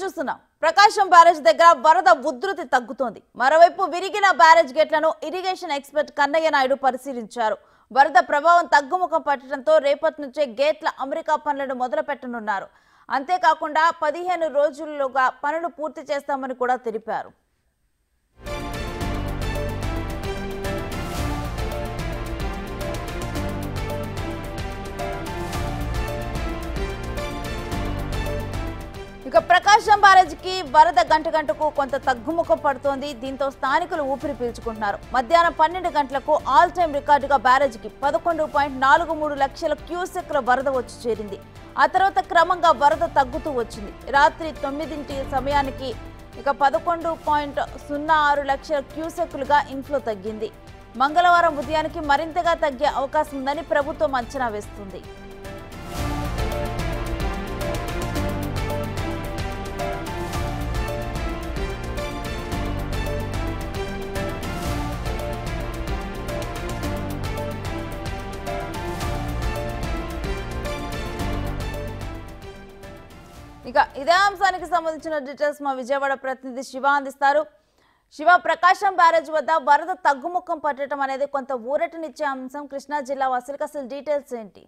చూస్తున్నాం. ప్రకాశం బ్యారేజ్ దగ్గర వరద ఉధృతి తగ్గుతోంది. మరోవైపు విరిగిన బ్యారేజ్ గేట్లను ఇరిగేషన్ ఎక్స్పర్ట్ కన్నయ్య నాయుడు పరిశీలించారు. వరద ప్రభావం తగ్గుముఖం పట్టడంతో రేపటి నుంచే గేట్ల అమెరికా పనులను మొదలు పెట్టనున్నారు. అంతేకాకుండా 15 రోజుల్లోగా పనులు పూర్తి చేస్తామని కూడా తెలిపారు. ఇక ప్రకాశం బ్యారేజ్కి వరద గంటకు కొంత తగ్గుముఖం పడుతోంది. దీంతో స్థానికులు ఊపిరి పీల్చుకుంటున్నారు. మధ్యాహ్నం 12 గంటలకు ఆల్ టైమ్ రికార్డుగా బ్యారేజ్కి 11.43 లక్షల క్యూసెక్ల వరద వచ్చి చేరింది. ఆ తర్వాత క్రమంగా వరద తగ్గుతూ వచ్చింది. రాత్రి 9 సమయానికి ఇక 11.06 లక్షల క్యూసెక్లుగా ఇన్ఫ్లో తగ్గింది. మంగళవారం ఉదయానికి మరింతగా తగ్గే అవకాశం ఉందని ప్రభుత్వం అంచనా వేస్తుంది. ఇక ఇదే అంశానికి సంబంధించిన డీటెయిల్స్ మా విజయవాడ ప్రతినిధి శివ అందిస్తారు. శివ, ప్రకాశం బ్యారేజ్ వద్ద వరద తగ్గుముఖం పట్టడం అనేది కొంత ఊరటనిచ్చే అంశం. కృష్ణా జిల్లా వాసులకు అసలు డీటెయిల్స్ ఏంటి?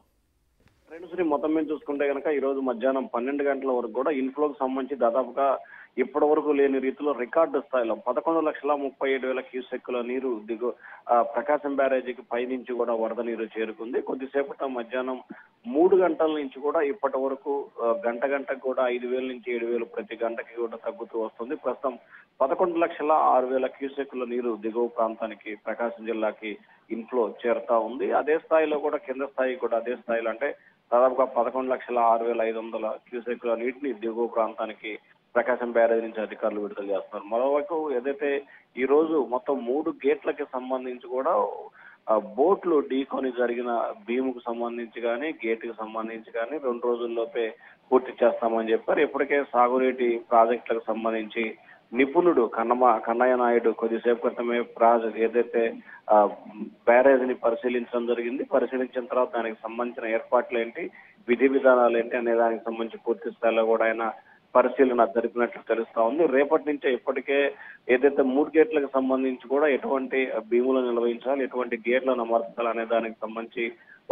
శ్రీ మొత్తం మీద చూసుకుంటే కనుక ఈ రోజు మధ్యాహ్నం 12 గంటల వరకు కూడా ఇన్ఫ్లోకి సంబంధించి దాదాపుగా ఇప్పటి వరకు లేని రీతిలో రికార్డు స్థాయిలో 11,37,000 క్యూసెక్కుల నీరు ప్రకాశం బ్యారేజీకి పైనుంచి కూడా వరద నీరు చేరుకుంది. కొద్దిసేపటి మధ్యాహ్నం 3 గంటల నుంచి కూడా ఇప్పటి వరకు గంటకు కూడా 5,000 నుంచి 7,000 ప్రతి గంటకి కూడా తగ్గుతూ వస్తుంది. ప్రస్తుతం 11,06,000 క్యూసెక్కుల నీరు దిగువ ప్రాంతానికి ప్రకాశం జిల్లాకి ఇన్ఫ్లో చేరుతా ఉంది. అదే స్థాయిలో కూడా కింద స్థాయి కూడా అదే స్థాయిలో అంటే దాదాపుగా 11,06,500 క్యూసెక్కుల నీటిని దిగువ ప్రాంతానికి ప్రకాశం బ్యారేజ్ నుంచి అధికారులు విడుదల చేస్తున్నారు. మరోవైపు ఏదైతే ఈ రోజు మొత్తం 3 గేట్లకి సంబంధించి కూడా బోట్లు ఢీకొని జరిగిన భీముకు సంబంధించి కానీ గేటుకు సంబంధించి కానీ 2 రోజుల్లోపే పూర్తి చేస్తామని చెప్పారు. ఇప్పటికే సాగునీటి ప్రాజెక్టులకు సంబంధించి నిపుణుడు కన్నయ్య నాయుడు కొద్దిసేపు క్రితమే ఏదైతే బ్యారేజ్ ని పరిశీలించడం జరిగింది. పరిశీలించిన తర్వాత దానికి సంబంధించిన ఏర్పాట్లు ఏంటి, విధి విధానాలు ఏంటి అనే దానికి సంబంధించి పూర్తి స్థాయిలో కూడా ఆయన పరిశీలన జరిపినట్లు తెలుస్తా ఉంది. రేపటి నుంచే ఇప్పటికే ఏదైతే 3 గేట్లకు సంబంధించి కూడా ఎటువంటి భీములు నిర్వహించాలి, ఎటువంటి గేట్లను అమర్చాలి అనే దానికి సంబంధించి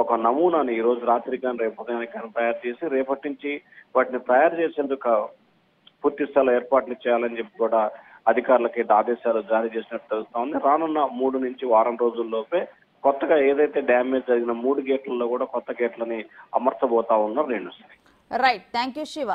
ఒక నమూనాని ఈ రోజు రాత్రి కానీ రేపు ఉదయానికి తయారు చేసి రేపటి నుంచి వాటిని తయారు చేసేందుకు పూర్తి స్థాయిలో ఏర్పాట్లు చేయాలని చెప్పి కూడా అధికారులకి ఆదేశాలు జారీ చేసినట్టు తెలుస్తా ఉంది. రానున్న 3 నుంచి వారం రోజుల్లోపే కొత్తగా ఏదైతే డ్యామేజ్ జరిగిన 3 గేట్లలో కూడా కొత్త గేట్లని అమర్చబోతా ఉన్నారు. Right, thank you Shiva.